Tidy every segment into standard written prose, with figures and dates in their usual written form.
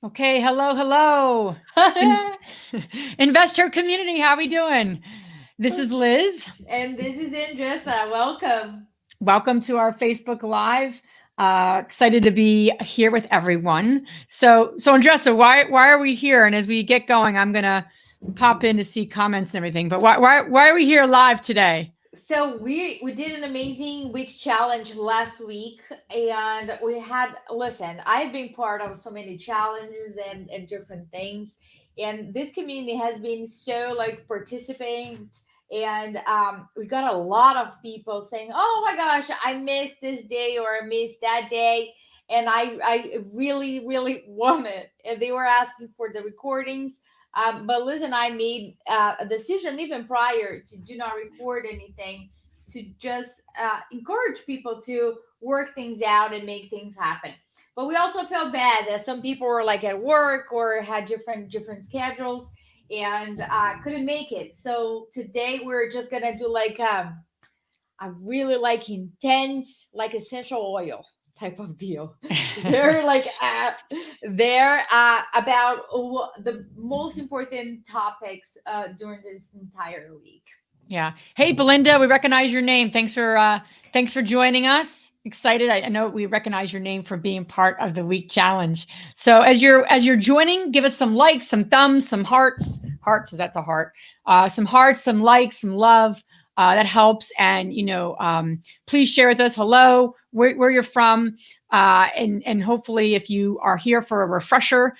Okay, hello. In- InvestHER Community, how we doing? This is Liz. And this is Andresa. Welcome. Welcome to our Facebook Live. Excited to be here with everyone. So Andresa, why are we here? And as we get going, I'm gonna pop in to see comments and everything. But why are we here live today? So we did an amazing week challenge last week, and we had listen. I've been part of so many challenges and different things, and this community has been so like participating. And we got a lot of people saying, "Oh my gosh, I missed this day or I missed that day," and I really want it. And they were asking for the recordings. But Liz and I made a decision even prior to do not record anything, to just encourage people to work things out and make things happen. But we also felt bad that some people were like at work or had different schedules and couldn't make it. So today we're just gonna do like a really like intense, like essential oil type of deal. They're like they're about the most important topics during this entire week. Yeah. Hey, Belinda, we recognize your name. Thanks for joining us. Excited. I know we recognize your name for being part of the week challenge. So as you're joining, give us some likes, some thumbs, some hearts. Hearts, that's a heart. Some hearts, some likes, some love. That helps. And please share with us. Hello, where you're from, and hopefully, if you are here for a refresher.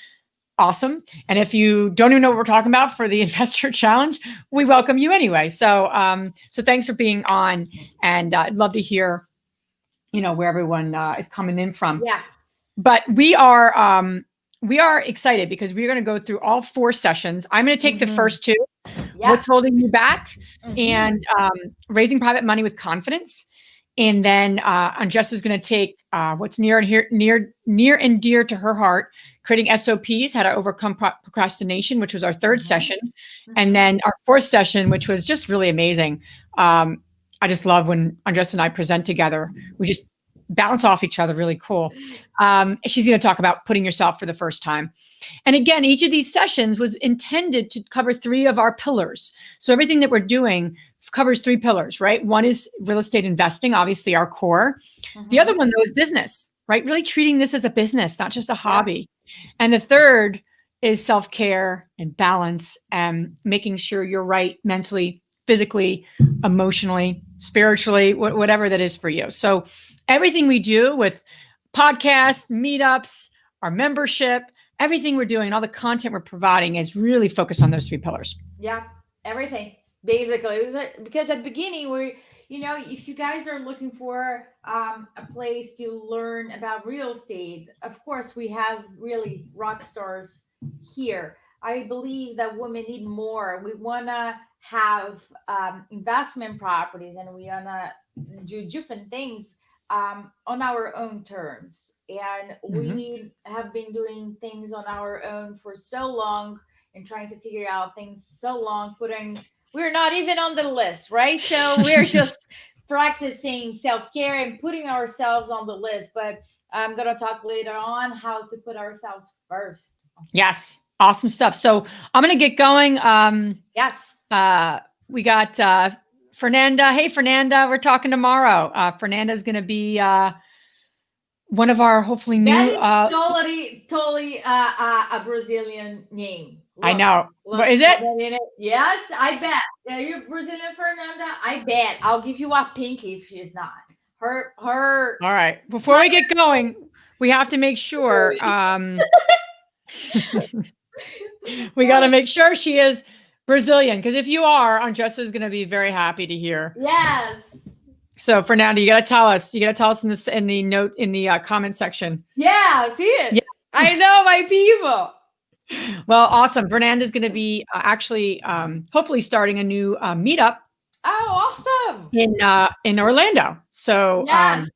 Awesome. And if you don't even know what we're talking about for the InvestHER Challenge, we welcome you anyway. So thanks for being on, and I'd love to hear, where everyone is coming in from. Yeah. But we are excited because we're going to go through all 4 sessions. I'm going to take the first 2, what's holding you back, and raising private money with confidence. And then Andresa is going to take what's near and dear to her heart, creating SOPs, how to overcome procrastination, which was our 3rd session. And then our 4th session, which was just really amazing. I just love when Andresa and I present together. We just bounce off each other, really cool. She's going to talk about putting yourself for the first time. And again, each of these sessions was intended to cover 3 of our pillars. So everything that we're doing covers 3 pillars, right? One is real estate investing, obviously our core. The other one, though, is business, right? Really treating this as a business, not just a hobby. And the third is self-care and balance and making sure you're right mentally, physically, emotionally, spiritually, whatever that is for you. So everything we do with podcasts, meetups, our membership, everything we're doing, all the content we're providing is really focused on those 3 pillars. Yeah, everything basically. Because at the beginning if you guys are looking for a place to learn about real estate, of course we have really rock stars here. I believe that women need more. We want to have investment properties, and we want to do different things on our own terms. And we have been doing things on our own for so long and trying to figure out things so long, we're not even on the list, right? So we're just practicing self-care and putting ourselves on the list. But I'm going to talk later on how to put ourselves first. Yes. Awesome stuff. So I'm going to get going. Yes. We got Fernanda. Hey, Fernanda, we're talking tomorrow. Fernanda is going to be one of our hopefully new. That is totally a Brazilian name. Look, I know. But is it? Yes, I bet. Are you Brazilian, Fernanda? I bet. I'll give you a pinky if she's not. Her. All right. Before we get going, we have to make sure. We got to make sure she is Brazilian, because if you are, Andresa is going to be very happy to hear. Yes. So Fernando, you got to tell us. You got to tell us in the comment section. Yeah, see it. Yeah. I know my people. Well, awesome. Fernando is going to be actually hopefully starting a new meetup. Oh, awesome! In Orlando. So yes.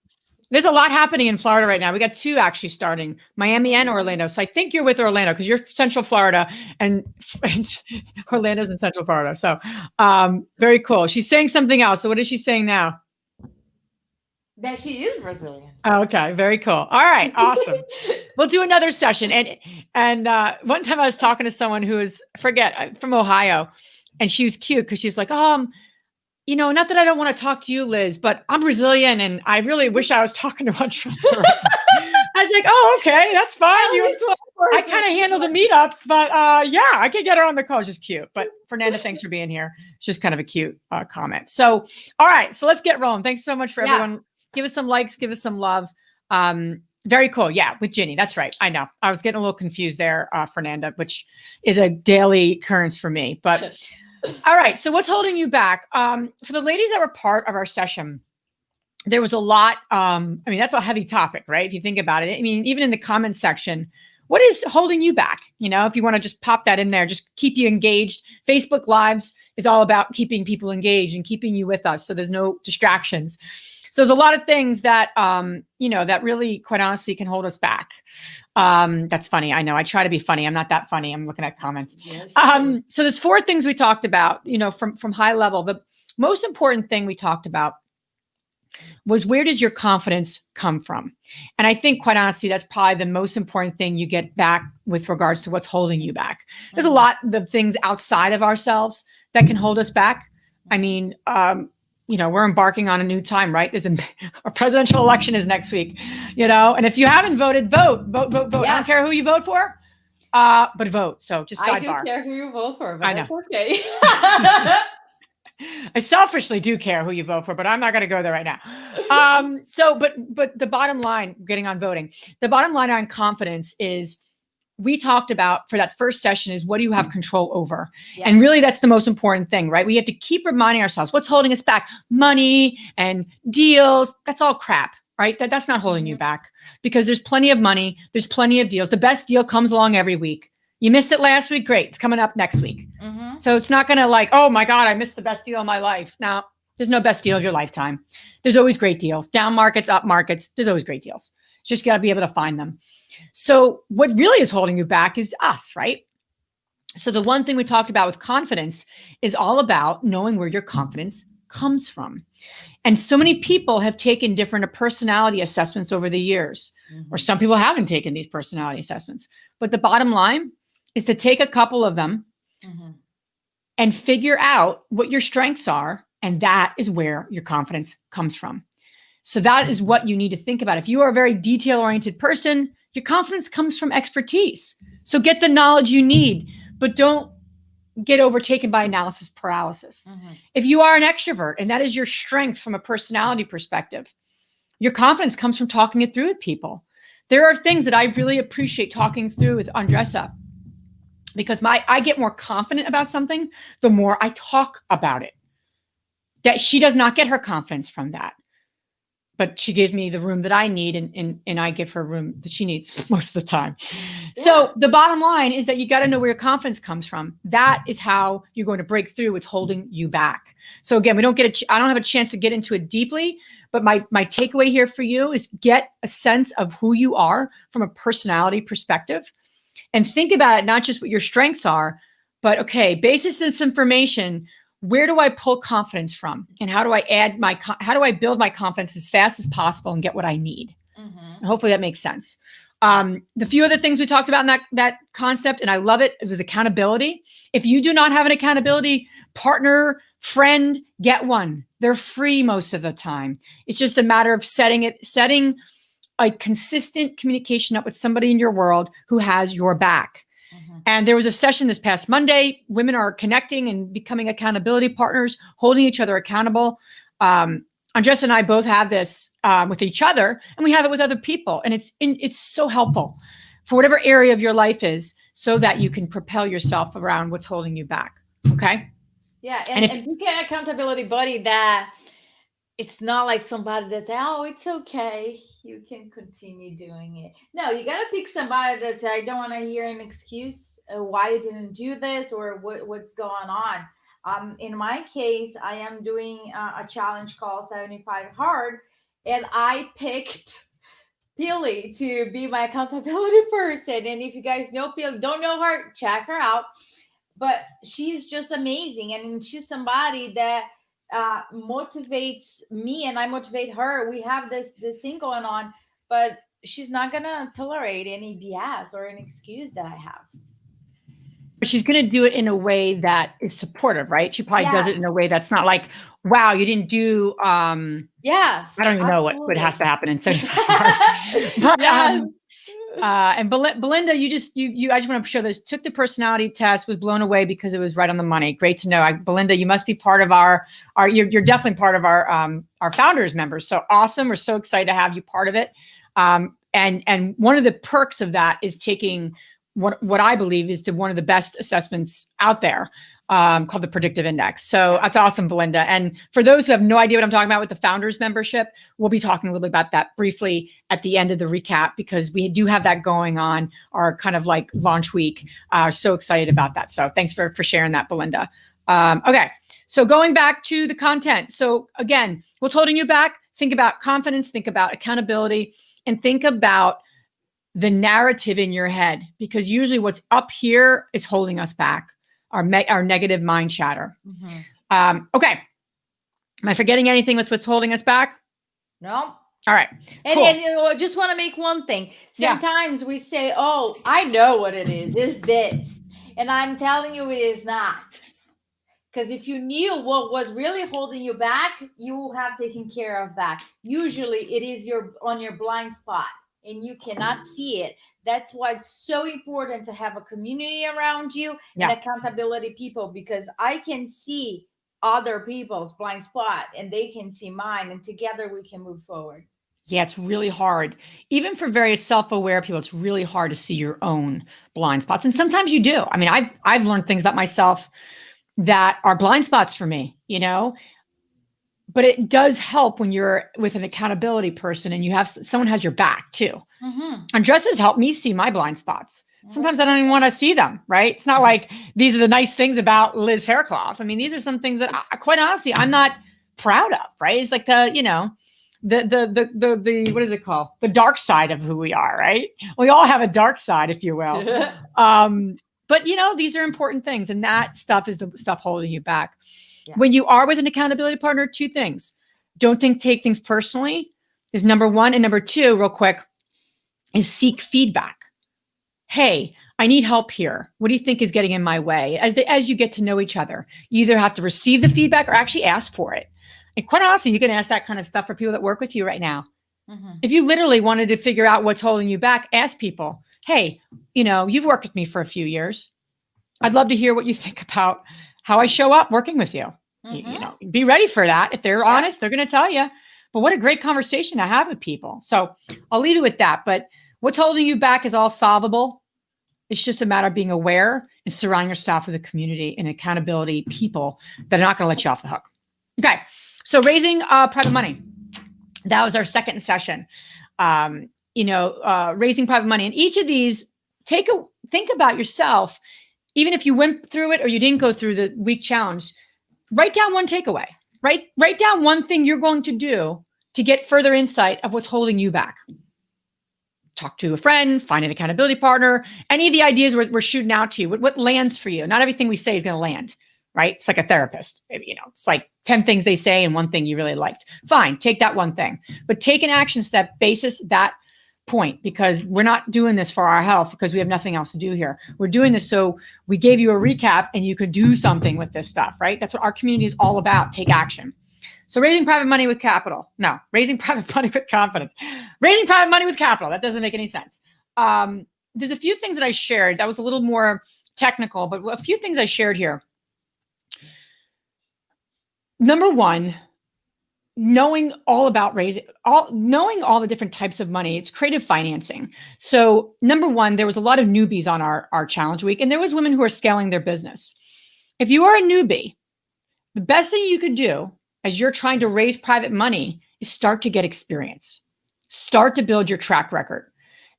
There's a lot happening in Florida right now. We got 2 actually starting, Miami and Orlando. So I think you're with Orlando because you're Central Florida and Orlando's in Central Florida. So very cool. She's saying something else. So what is she saying now? That she is Brazilian. Okay, very cool. All right, awesome. We'll do another session. And one time I was talking to someone who is, from Ohio, and she was cute because she's like, not that I don't want to talk to you, Liz, but I'm Brazilian and I really wish I was talking to Andresa. I was like, oh, okay, that's fine. I kind of handle the meetups, but yeah, I could get her on the call. It's just cute. But Fernando, thanks for being here. It's just kind of a cute comment. So, all right, so let's get rolling. Thanks so much for everyone. Give us some likes, give us some love. Very cool. Yeah, with Ginny. That's right. I know. I was getting a little confused there, Fernando, which is a daily occurrence for me. But all right. So what's holding you back? For the ladies that were part of our session, there was a lot. That's a heavy topic, right? If you think about it, even in the comments section, what is holding you back? If you want to just pop that in there, just keep you engaged. Facebook Lives is all about keeping people engaged and keeping you with us. So there's no distractions. So there's a lot of things that, that really, quite honestly, can hold us back. That's funny. I know I try to be funny. I'm not that funny. I'm looking at comments. Yes, so there's 4 things we talked about, from high level. The most important thing we talked about was, where does your confidence come from? And I think, quite honestly, that's probably the most important thing you get back with regards to what's holding you back. There's a lot of things outside of ourselves that can hold us back. We're embarking on a new time, right? There's a presidential election is next week, and if you haven't voted, vote. Yes. I don't care who you vote for, but vote. So just sidebar. I do care who you vote for, but I know. That's okay. I selfishly do care who you vote for, but I'm not going to go there right now. But the bottom line, getting on voting, the bottom line on confidence is, we talked about for that first session is, what do you have control over? Yes. And really, that's the most important thing, right? We have to keep reminding ourselves what's holding us back. Money and deals, that's all crap, right? That's not holding you back, because there's plenty of money. There's plenty of deals. The best deal comes along every week. You missed it last week. Great. It's coming up next week. Mm-hmm. So it's not going to oh my God, I missed the best deal of my life. Now, there's no best deal of your lifetime. There's always great deals. Down markets, up markets, there's always great deals. Just got to be able to find them. So what really is holding you back is us, right? So the one thing we talked about with confidence is all about knowing where your confidence comes from. And so many people have taken different personality assessments over the years, or some people haven't taken these personality assessments. But the bottom line is to take a couple of them and figure out what your strengths are. And that is where your confidence comes from. So that is what you need to think about. If you are a very detail-oriented person, your confidence comes from expertise. So get the knowledge you need, but don't get overtaken by analysis paralysis. If you are an extrovert and that is your strength from a personality perspective, your confidence comes from talking it through with people. There are things that I really appreciate talking through with Andresa, because I get more confident about something the more I talk about it. That she does not get her confidence from that. But she gives me the room that I need, and I give her room that she needs most of the time. Yeah. So the bottom line is that you got to know where your confidence comes from. That is how you're going to break through what's holding you back. So again, I don't have a chance to get into it deeply, but my takeaway here for you is, get a sense of who you are from a personality perspective, and think about it, not just what your strengths are, but okay, basis this information, where do I pull confidence from? And how do I build my confidence as fast as possible and get what I need? And hopefully that makes sense. The few other things we talked about in that concept, and I love it, it was accountability. If you do not have an accountability partner, friend, get one. They're free most of the time. It's just a matter of setting a consistent communication up with somebody in your world who has your back. And there was a session this past Monday. Women are connecting and becoming accountability partners, holding each other accountable. Andresa and I both have this with each other, and we have it with other people. And it's so helpful for whatever area of your life is, so that you can propel yourself around what's holding you back. Okay? Yeah. And if you get an accountability buddy, that it's not like somebody that says, oh, it's okay, you can continue doing it. No, you got to pick somebody that says, I don't want to hear an excuse why you didn't do this, or what's going on. In my case, I am doing a challenge called 75 Hard, and I picked Pili to be my accountability person. And if you guys know Pili, don't know her, check her out. But she's just amazing. And she's somebody that motivates me and I motivate her. We have this thing going on, but she's not gonna tolerate any BS or an excuse that I have. But she's going to do it in a way that is supportive, right? She probably does it in a way that's not like, wow, you didn't do, yeah, I don't even know what has to happen in 75 hours. But, and Belinda, I just want to show this, took the personality test, was blown away because it was right on the money. Great to know. Belinda, you must be part of you're definitely part of our founders members. So awesome. We're so excited to have you part of it. And one of the perks of that is taking what I believe is one of the best assessments out there, called the Predictive Index. So that's awesome, Belinda. And for those who have no idea what I'm talking about with the founders membership, we'll be talking a little bit about that briefly at the end of the recap, because we do have that going on our kind of like launch week. So excited about that. So thanks for sharing that, Belinda. Okay. So going back to the content. So again, what's holding you back? Think about confidence, think about accountability, and think about the narrative in your head, because usually what's up here is holding us back, our negative mind chatter. Okay. Am I forgetting anything with what's holding us back? No. All right. And, cool. And I just want to make one thing. Sometimes we say, oh, I know what it is. It's this. And I'm telling you, it is not. Because if you knew what was really holding you back, you have taken care of that. Usually it is on your blind spot, and you cannot see it. That's why it's so important to have a community around you and accountability people, because I can see other people's blind spot and they can see mine, and together we can move forward. Yeah, it's really hard. Even for very self-aware people, it's really hard to see your own blind spots. And sometimes you do. I mean, I've learned things about myself that are blind spots for me, but it does help when you're with an accountability person and you have someone has your back too. Andresa's helped me see my blind spots. Sometimes I don't even want to see them, right? It's not like these are the nice things about Liz hair cloth. I mean, these are some things that quite honestly, I'm not proud of, right? It's like the what is it called? The dark side of who we are, right? We all have a dark side, if you will. But these are important things, and that stuff is the stuff holding you back. When you are with an accountability partner, two things. Don't take things personally is number one. And number two, real quick, is seek feedback. Hey, I need help here. What do you think is getting in my way? As you get to know each other, you either have to receive the feedback or actually ask for it. And quite honestly, you can ask that kind of stuff for people that work with you right now. If you literally wanted to figure out what's holding you back, ask people, hey, you've worked with me for a few years. I'd love to hear what you think about how I show up working with you. Be ready for that. If they're honest, they're going to tell you. But what a great conversation to have with people. So I'll leave it with that. But what's holding you back is all solvable. It's just a matter of being aware and surrounding yourself with a community and accountability people that are not going to let you off the hook. Okay. So raising private money. That was our second session. Raising private money. And each of these, think about yourself. Even if you went through it or you didn't go through the week challenge, write down one takeaway. Write down one thing you're going to do to get further insight of what's holding you back. Talk to a friend, find an accountability partner. Any of the ideas we're shooting out to you, what lands for you? Not everything we say is going to land, right? It's like a therapist. It's like 10 things they say and one thing you really liked. Fine, take that one thing. But take an action step basis that point, because we're not doing this for our health because we have nothing else to do here. We're doing this so we gave you a recap and you could do something with this stuff, right? That's what our community is all about. Take action. So raising private money with capital. No, raising private money with confidence. Raising private money with capital. That doesn't make any sense. There's a few things that I shared that was a little more technical, but a few things I shared here. Number one, knowing all about knowing all the different types of money, it's creative financing. So number one, there was a lot of newbies on our challenge week, and there was women who are scaling their business. If you are a newbie, the best thing you could do as you're trying to raise private money is start to get experience. Start to build your track record.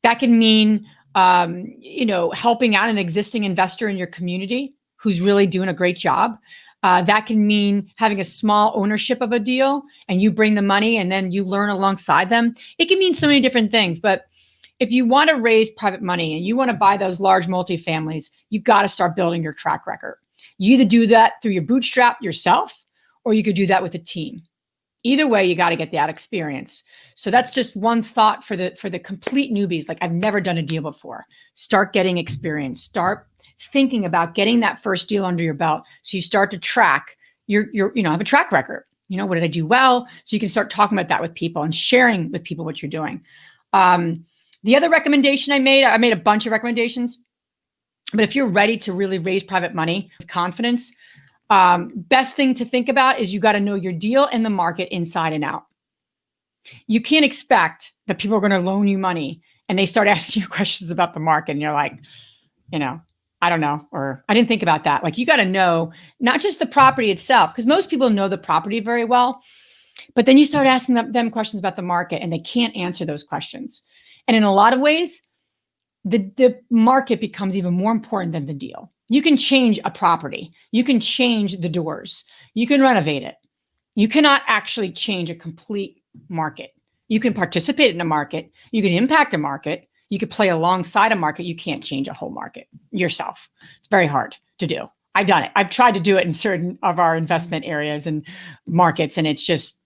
That can mean, helping out an existing investor in your community who's really doing a great job. That can mean having a small ownership of a deal and you bring the money and then you learn alongside them. It can mean so many different things, but if you want to raise private money and you want to buy those large multifamilies, you got to start building your track record. You either do that through your bootstrap yourself, or you could do that with a team. Either way, you got to get that experience. So that's just one thought for the complete newbies. Like, I've never done a deal before. Start getting experience. Start thinking about getting that first deal under your belt. So you start to track have a track record. What did I do well? So you can start talking about that with people and sharing with people what you're doing. The other recommendation I made a bunch of recommendations, but if you're ready to really raise private money with confidence, best thing to think about is you got to know your deal and the market inside and out. You can't expect that people are going to loan you money and they start asking you questions about the market and you're like, I don't know, or I didn't think about that. Like, you got to know not just the property itself, because most people know the property very well, but then you start asking them questions about the market and they can't answer those questions. And in a lot of ways, the market becomes even more important than the deal. You can change a property. You can change the doors. You can renovate it. You cannot actually change a complete market. You can participate in a market. You can impact a market. You could play alongside a market. You can't change a whole market yourself. It's very hard to do. I've done it. I've tried to do it in certain of our investment areas and markets, and it's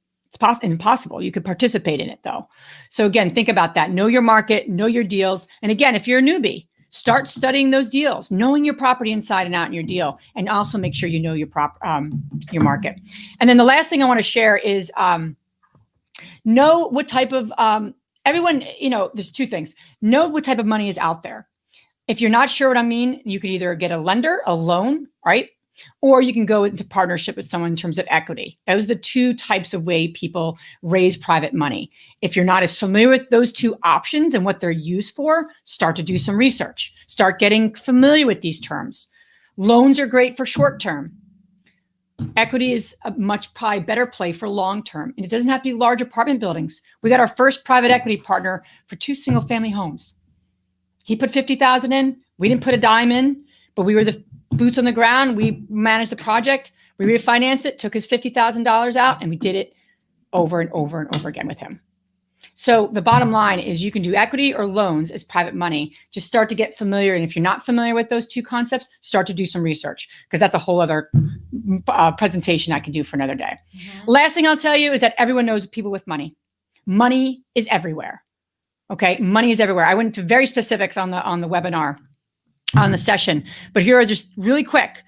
impossible. You could participate in it though. So again, think about that. Know your market, know your deals. And again, if you're a newbie, start studying those deals, knowing your property inside and out in your deal, and also make sure you know your market. And then the last thing I want to share is know what type of everyone. There's two things. Know what type of money is out there. If you're not sure what I mean, you could either get a lender, a loan, right? Or you can go into partnership with someone in terms of equity. Those are the two types of way people raise private money. If you're not as familiar with those two options and what they're used for, start to do some research. Start getting familiar with these terms. Loans are great for short term. Equity is a much probably better play for long term. And it doesn't have to be large apartment buildings. We got our first private equity partner for 2 single family homes. He put $50,000 in. We didn't put a dime in, but we were the boots on the ground. We managed the project. We refinanced it, took his $50,000 out, and we did it over and over and over again with him. So the bottom line is you can do equity or loans as private money. Just start to get familiar. And if you're not familiar with those two concepts, start to do some research, because that's a whole other presentation I could do for another day. Mm-hmm. Last thing I'll tell you is that everyone knows people with money. Money is everywhere. Okay. Money is everywhere. I went into very specifics on the webinar, on the session, but here are just really quick.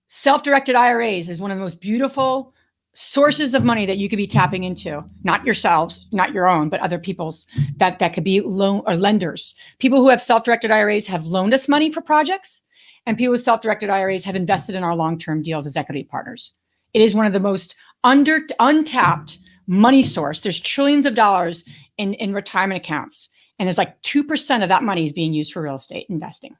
Self-directed IRAs is one of the most beautiful sources of money that you could be tapping into, not yourselves, not your own, but other people's that could be loan or lenders. People who have self-directed IRAs have loaned us money for projects, and people with self-directed IRAs have invested in our long-term deals as equity partners. It is one of the most untapped money source. There's trillions of dollars in retirement accounts, and there's like 2% of that money is being used for real estate investing.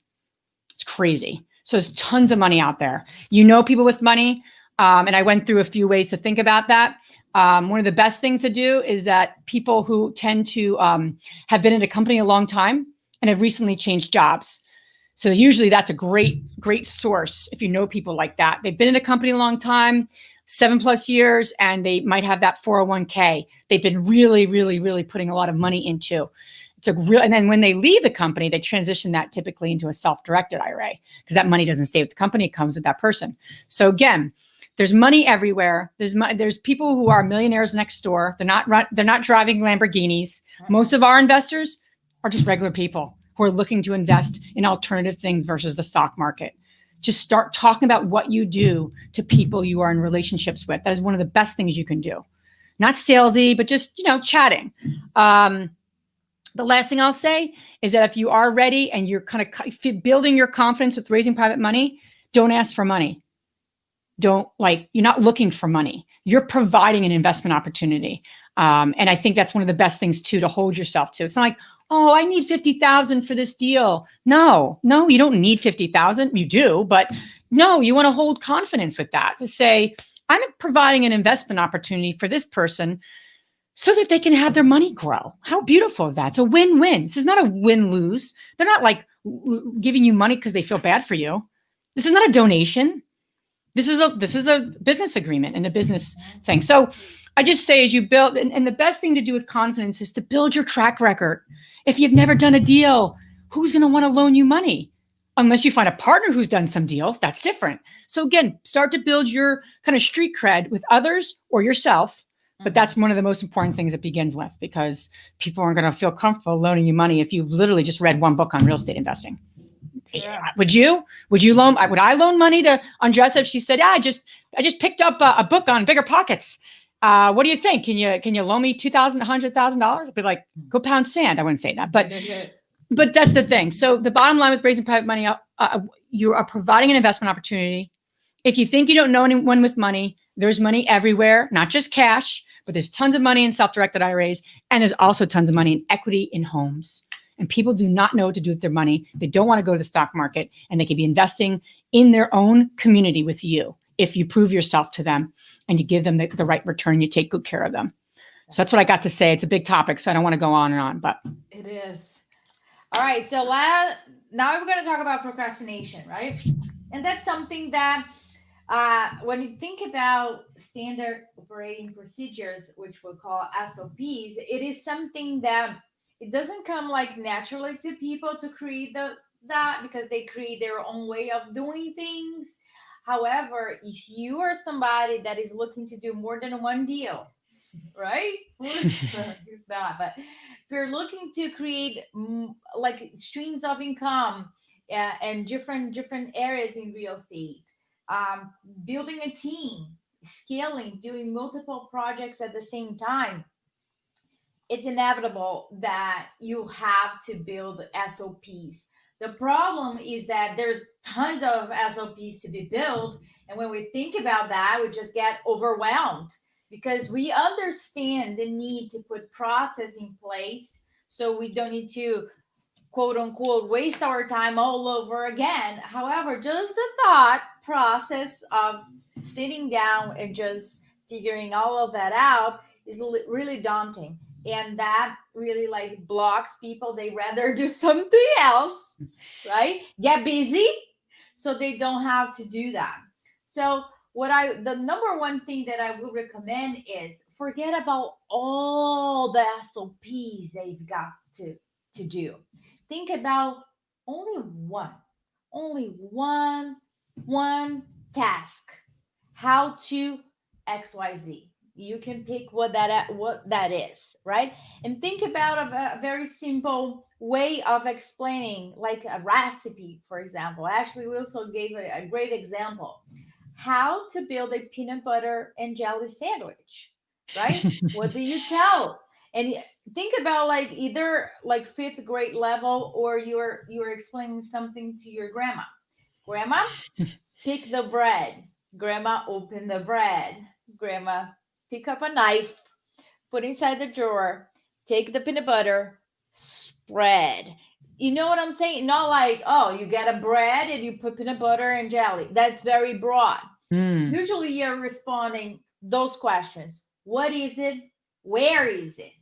It's crazy. So there's tons of money out there. People with money. And I went through a few ways to think about that. One of the best things to do is that people who tend to have been in a company a long time and have recently changed jobs. So usually that's a great source if you know people like that. They've been in a company a long time, 7+ years, and they might have that 401k. They've been really, really, really putting a lot of money into. And then when they leave the company, they transition that typically into a self-directed IRA, because that money doesn't stay with the company; it comes with that person. So again, there's money everywhere. There's people who are millionaires next door. They're not driving Lamborghinis. Most of our investors are just regular people who are looking to invest in alternative things versus the stock market. Just start talking about what you do to people you are in relationships with. That is one of the best things you can do. Not salesy, but just chatting. The last thing I'll say is that if you are ready and you're kind of building your confidence with raising private money, don't ask for money. You're not looking for money. You're providing an investment opportunity. And I think that's one of the best things too, to hold yourself to. It's not like, oh, I need 50,000 for this deal. No, you don't need 50,000. You do, but no, you want to hold confidence with that to say, I'm providing an investment opportunity for this person so that they can have their money grow. How beautiful is that? It's a win-win. This is not a win-lose. They're not like giving you money because they feel bad for you. This is not a donation. This is a business agreement and a business thing. So I just say, as you build, and the best thing to do with confidence is to build your track record. If you've never done a deal, who's going to want to loan you money? unless you find a partner who's done some deals, that's different. So again, start to build your kind of street cred with others or yourself. But that's one of the most important things it begins with, because people aren't going to feel comfortable loaning you money if you've literally just read one book on real estate investing. Sure. Would I loan money to Andresa if she said, I just picked up a book on bigger pockets. What do you think? Can you loan me $2,000, $100,000? I'd be like, go pound sand. I wouldn't say that, but that's the thing. So the bottom line with raising private money, you are providing an investment opportunity. If you think you don't know anyone with money, there's money everywhere, not just cash, but there's tons of money in self-directed IRAs. And there's also tons of money in equity in homes. And people do not know what to do with their money. They don't want to go to the stock market, and they could be investing in their own community with you if you prove yourself to them and you give them the right return, you take good care of them. So that's what I got to say. It's a big topic, so I don't want to go on and on, but it is. All right. So now we're going to talk about procrastination, right? And that's something that when you think about standard operating procedures, which we'll call SOPs, it is something that it doesn't come like naturally to people to create that because they create their own way of doing things. However, if you are somebody that is looking to do more than one deal, right? It's not, but if you're looking to create like streams of income and different areas in real estate, building a team, scaling, doing multiple projects at the same time, it's inevitable that you have to build SOPs. The problem is that there's tons of SOPs to be built. And when we think about that, we just get overwhelmed because we understand the need to put process in place so we don't need to, quote unquote, waste our time all over again. However, just the thought process of sitting down and just figuring all of that out is really daunting. And that really like blocks people. They rather do something else, right? Get busy so they don't have to do that. So the number one thing that I would recommend is forget about all the SOPs they've got to do. Think about only one task. How to XYZ. You can pick what that is, right? And think about a very simple way of explaining, like a recipe, for example. Ashley Wilson gave a great example. How to build a peanut butter and jelly sandwich, right? What do you tell? And think about like either like fifth grade level, or you're explaining something to your grandma. Grandma, pick the bread. Grandma, open the bread. Grandma, pick up a knife, put inside the drawer, take the peanut butter, spread. You know what I'm saying? Not like, oh, you get a bread and you put peanut butter and jelly. That's very broad. Usually you're responding those questions. What is it? Where is it?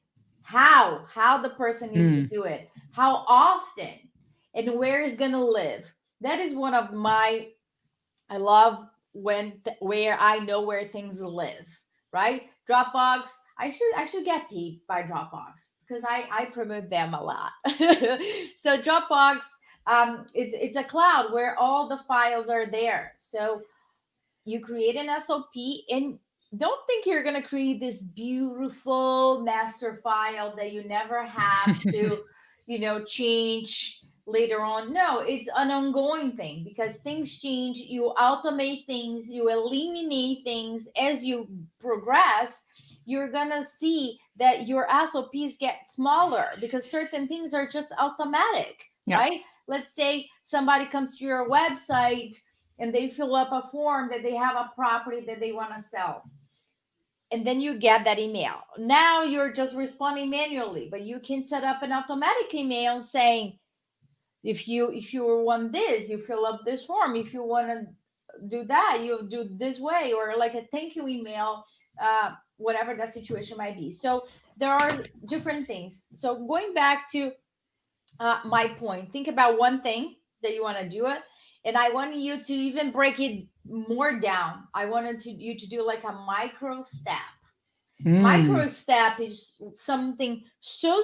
How the person needs to do it? How often? And where is going to live? That is one of I love where I know where things live, right? Dropbox. I should get paid by Dropbox because I promote them a lot. So Dropbox, it's a cloud where all the files are there. So you create an SOP, and don't think you're going to create this beautiful master file that you never have to, change later on. No, it's an ongoing thing because things change. You automate things, you eliminate things as you progress. You're going to see that your SOPs get smaller because certain things are just automatic, right? Let's say somebody comes to your website and they fill up a form that they have a property that they want to sell. And then you get that email. Now you're just responding manually, but you can set up an automatic email saying, if you want this, you fill up this form. If you want to do that, you do this way, or like a thank you email, whatever that situation might be. So there are different things. So going back to my point, think about one thing that you want to do it. And I want you to even break it more down. I wanted you to do like a micro step. Micro step is something so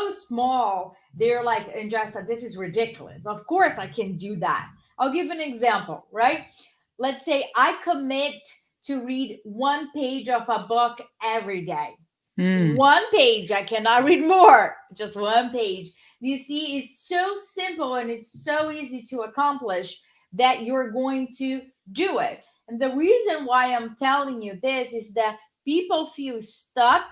small. They're like, Andresa, this is ridiculous. Of course I can do that. I'll give an example, right? Let's say I commit to read one page of a book every day. One page. I cannot read more. Just one page. You see, it's so simple and it's so easy to accomplish that you're going to do it. And the reason why I'm telling you this is that people feel stuck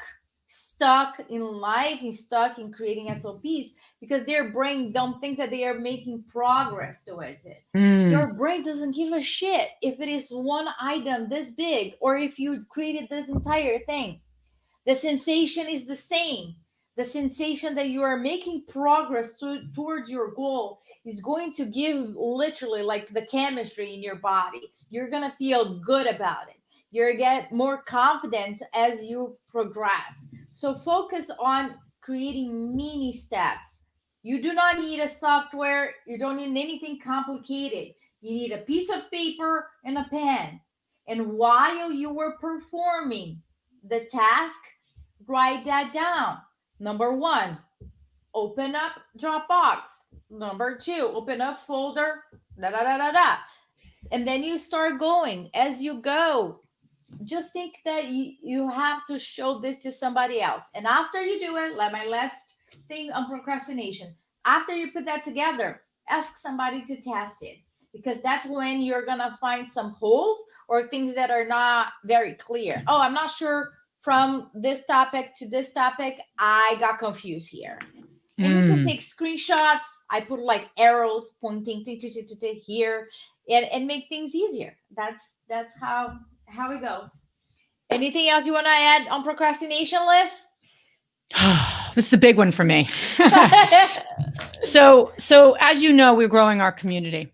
in life, and stuck in creating SOPs because their brain don't think that they are making progress towards it. Your brain doesn't give a shit if it is one item this big or if you created this entire thing. The sensation is the same. The sensation that you are making progress towards your goal is going to give literally like the chemistry in your body. You're going to feel good about it. You're get more confidence as you progress. So focus on creating mini steps. You do not need a software. You don't need anything complicated. You need a piece of paper and a pen. And while you were performing the task, write that down. Number one, open up Dropbox. Number two, open up folder, da da da da da. And then you start going as you go. Just think that you have to show this to somebody else. And after you do it, like my last thing on procrastination, after you put that together, ask somebody to test it because that's when you're going to find some holes or things that are not very clear. Oh, I'm not sure from this topic to this topic. I got confused here. And you can take screenshots. I put like arrows pointing to here and make things easier. That's how it goes. Anything else you want to add on procrastination, Liz? This is a big one for me. So as you know, we're growing our community.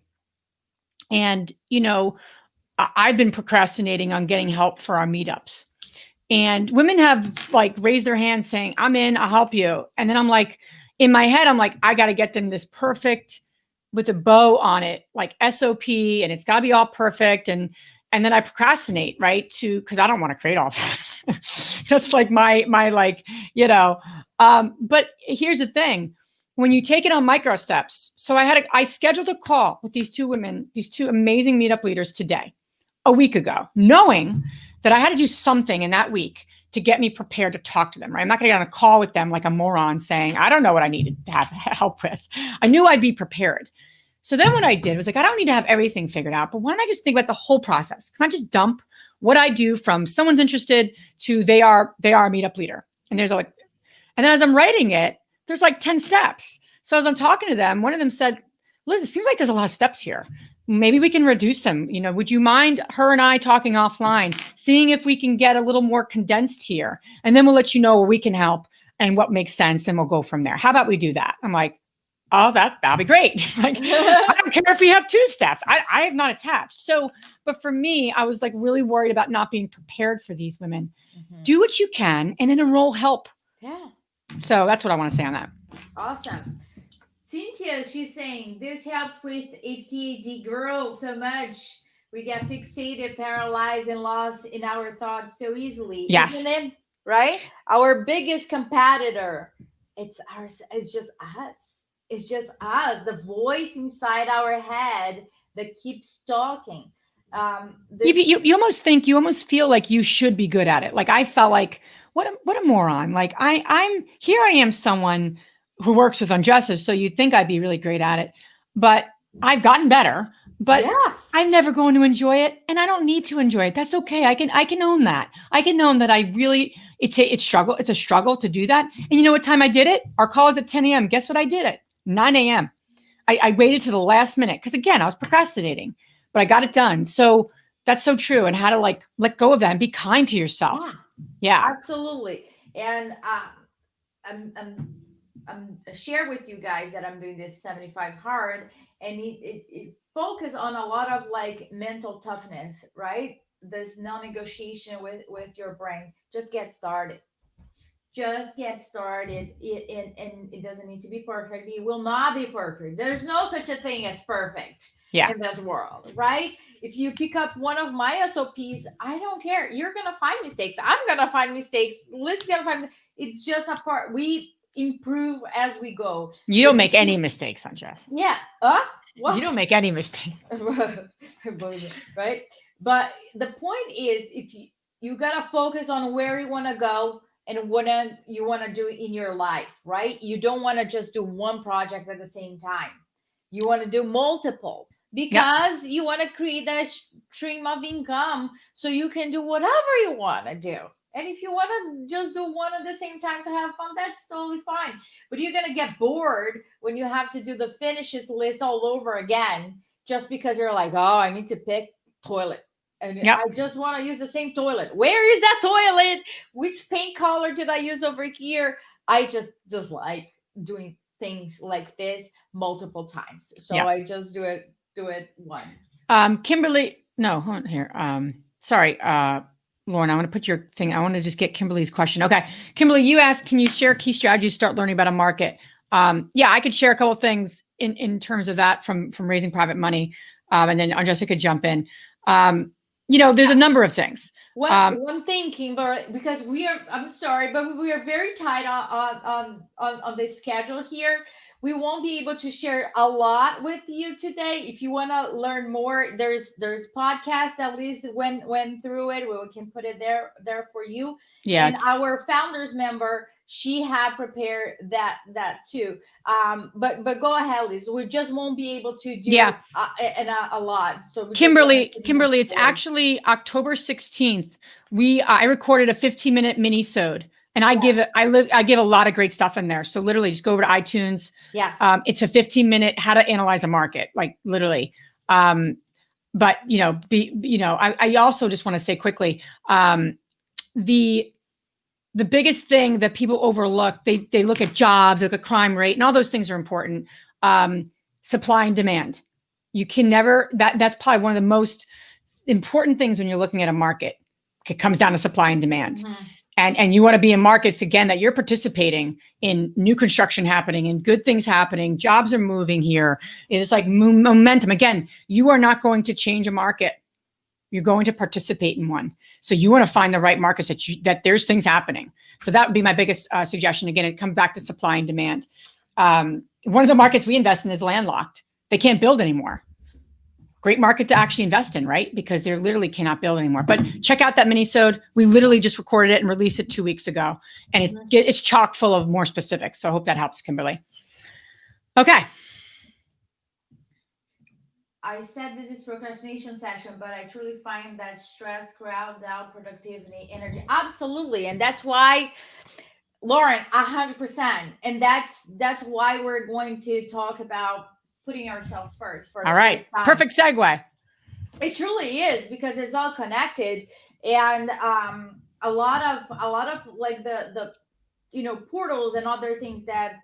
And, I've been procrastinating on getting help for our meetups. And women have like raised their hands saying, I'm in, I'll help you. And then I'm like, in my head, I'm like, I got to get them this perfect with a bow on it, like SOP, and it's got to be all perfect. And then I procrastinate, right? Because I don't want to create all that. That's like my like, but here's the thing. When you take it on Microsteps, so I scheduled a call with these two women, these two amazing meetup leaders today, a week ago, knowing that I had to do something in that week to get me prepared to talk to them, right? I'm not going to get on a call with them like a moron saying, I don't know what I needed to have help with. I knew I'd be prepared. So then what I did was like, I don't need to have everything figured out, but why don't I just think about the whole process? Can I just dump what I do from someone's interested to they are a meetup leader? And there's like, and then as I'm writing it, there's like 10 steps. So as I'm talking to them, one of them said, Liz, it seems like there's a lot of steps here. Maybe we can reduce them. Would you mind her and I talking offline, seeing if we can get a little more condensed here? And then we'll let you know where we can help and what makes sense. And we'll go from there. How about we do that? I'm like, oh, that'll be great. Like, I don't care if we have 2 steps. I have not attached. So, but for me, I was like really worried about not being prepared for these women. Do what you can and then enroll help. Yeah. So that's what I want to say on that. Awesome. Cynthia, she's saying this helps with HDAD girls so much. We get fixated, paralyzed, and lost in our thoughts so easily. Yes. Isn't it? Right? Our biggest competitor. It's just us. It's just us. The voice inside our head that keeps talking. You almost feel like you should be good at it. Like I felt like, what a moron. Like I'm here. I am someone who works with injustice. So you'd think I'd be really great at it, but I've gotten better, but yes. I'm never going to enjoy it. And I don't need to enjoy it. That's okay. I can own that. I can own that. I really, it's a struggle to do that. And you know what time I did it? Our call is at 10 a.m. Guess what I did at 9 a.m. I waited to the last minute. Cause again, I was procrastinating, but I got it done. So that's so true. And how to like, let go of that and be kind to yourself. Yeah. Absolutely. And I'm share with you guys that I'm doing this 75 hard, and it focus on a lot of like mental toughness, right? This non-negotiation with your brain. Just get started. just get started. And it doesn't need to be perfect. It will not be perfect. There's no such a thing as perfect in this world, right? If you pick up one of my SOPs, I don't care. You're gonna find mistakes. I'm gonna find mistakes. Liz is gonna find. It's just a part. We improve as we go. You don't make any mistakes, Andresa. Yeah. What? You don't make any mistakes. Right? But the point is, if you gotta focus on where you want to go and what you want to do in your life, right? You don't want to just do one project at the same time. You want to do multiple because you want to create that stream of income so you can do whatever you want to do. And if you want to just do one at the same time to have fun, that's totally fine. But you're going to get bored when you have to do the finishes list all over again, just because you're like, oh, I need to pick toilet. And I just want to use the same toilet. Where is that toilet? Which paint color did I use over here? I just like doing things like this multiple times. So I just do it once. Kimberly, no, hold on here. Sorry, Lauren, I want to put your thing. I want to just get Kimberly's question. Okay. Kimberly, you asked, can you share key strategies to start learning about a market? Yeah, I could share a couple of things in terms of that from raising private money. And then Andresa could jump in. There's a number of things. One thing, Kimberly, because I'm sorry, but we are very tight on this schedule here. We won't be able to share a lot with you today. If you want to learn more, there's podcasts that Liz went through it. We can put it there for you. Yeah. And our founders member, she had prepared that too. But go ahead, Liz. We just won't be able to do a lot. So Kimberly, it's actually October 16th. I recorded a 15-minute mini-sode. And I give a lot of great stuff in there. So literally just go over to iTunes. Yeah. It's a 15-minute how to analyze a market, like literally. But I also just want to say quickly, the biggest thing that people overlook, they look at jobs, look at crime rate, and all those things are important. Supply and demand. You can never, that's probably one of the most important things when you're looking at a market. It comes down to supply and demand. Mm-hmm. And you want to be in markets, again, that you're participating in new construction happening and good things happening. Jobs are moving here. It's like momentum. Again, you are not going to change a market. You're going to participate in one. So you want to find the right markets that there's things happening. So that would be my biggest suggestion. Again, it comes back to supply and demand. One of the markets we invest in is landlocked. They can't build anymore. Great market to actually invest in, right? Because they literally cannot build anymore. But check out that mini-sode. We literally just recorded it and released it 2 weeks ago. And it's chock full of more specifics. So I hope that helps, Kimberly. Okay. I said this is procrastination session, but I truly find that stress crowds out productivity, energy. Absolutely. And that's why, Lauren, 100%. And that's why we're going to talk about putting ourselves first. All right. Perfect segue. It truly is, because it's all connected. And a lot of like the portals and other things that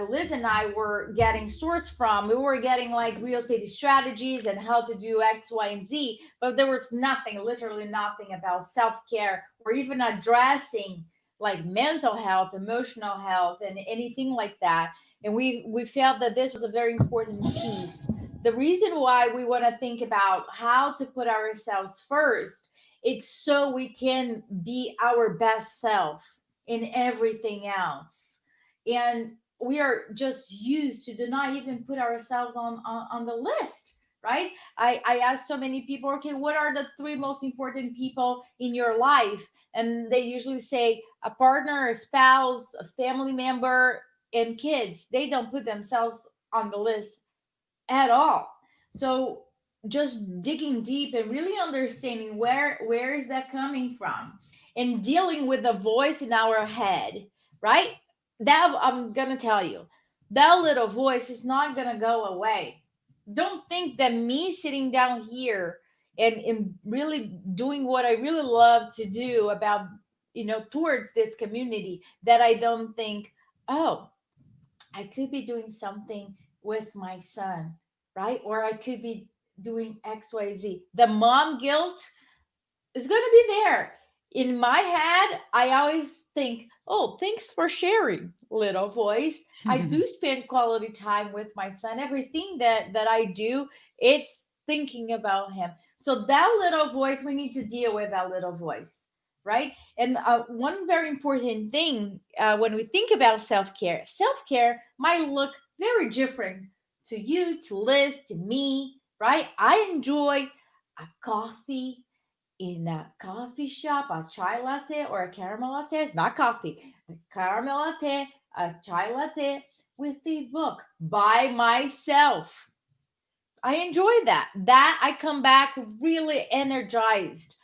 Liz and I were getting sourced from, we were getting like real estate strategies and how to do X, Y, and Z, but there was literally nothing about self-care or even addressing like mental health, emotional health, and anything like that. And we felt that this was a very important piece. The reason why we want to think about how to put ourselves first, it's so we can be our best self in everything else. And we are just used to do not even put ourselves on the list, right? I asked so many people, okay, what are the 3 most important people in your life? And they usually say a partner, a spouse, a family member, and kids. They don't put themselves on the list at all. So just digging deep and really understanding where is that coming from, and dealing with the voice in our head, right? That I'm gonna tell you, that little voice is not gonna go away. Don't think that me sitting down here and really doing what I really love to do about towards this community, that I don't think, oh, I could be doing something with my son, right? Or I could be doing XYZ. The mom guilt is going to be there. In my head, I always think, oh, thanks for sharing, little voice. I do spend quality time with my son. Everything that I do, it's thinking about him. So that little voice, we need to deal with that little voice, right? And one very important thing when we think about self care might look very different to you, to Liz, to me, right? I enjoy a coffee in a coffee shop, a chai latte or a caramel latte. It's not coffee, a caramel latte, a chai latte with the book by myself. I enjoy that. That I come back really energized.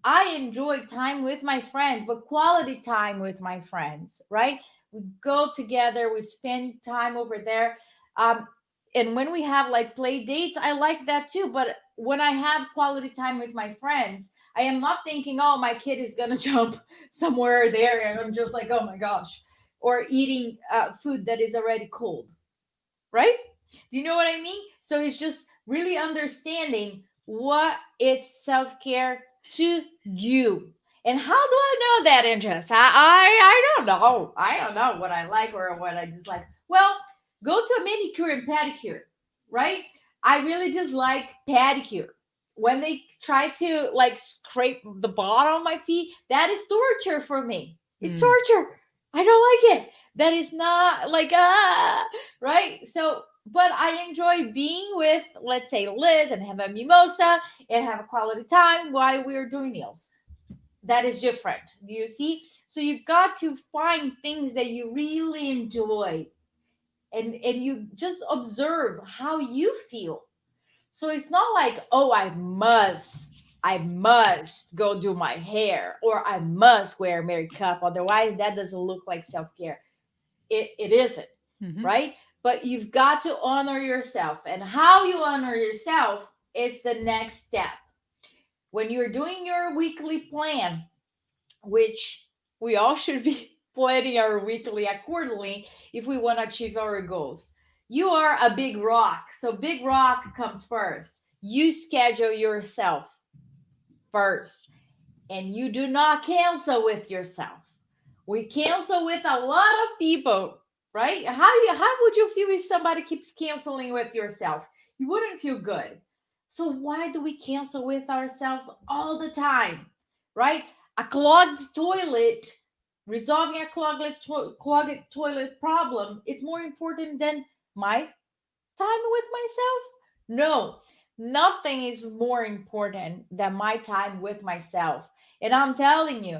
I enjoy time with my friends, but quality time with my friends, right? We go together, we spend time over there. Um, and when we have like play dates, I like that too. But when I have quality time with my friends, I am not thinking, oh, my kid is gonna jump somewhere there, and I'm just like, oh my gosh, or eating food that is already cold, right? Do you know what I mean? So it's just really understanding what is self care to you. And how do I know that, Andresa? I don't know. I don't know what I like or what I dislike. Well, go to a manicure and pedicure, right? I really just like pedicure. When they try to like scrape the bottom of my feet, that is torture for me. It's torture. I don't like it. That is not like right? So, but I enjoy being with, let's say, Liz and have a mimosa and have a quality time while we're doing meals. That is different. Do you see? So you've got to find things that you really enjoy, and you just observe how you feel. So it's not like, oh, I must go do my hair or I must wear makeup. Otherwise, that doesn't look like self-care. It isn't, right? But you've got to honor yourself. And how you honor yourself is the next step. When you're doing your weekly plan, which we all should be planning our weekly accordingly if we want to achieve our goals. You are a big rock. So big rock comes first. You schedule yourself first. And you do not cancel with yourself. We cancel with a lot of people, right? How would you feel if somebody keeps canceling with yourself? You wouldn't feel good. So why do we cancel with ourselves all the time, right? A clogged toilet, resolving a clogged toilet problem, it's more important than my time with myself? No, nothing is more important than my time with myself. And I'm telling you,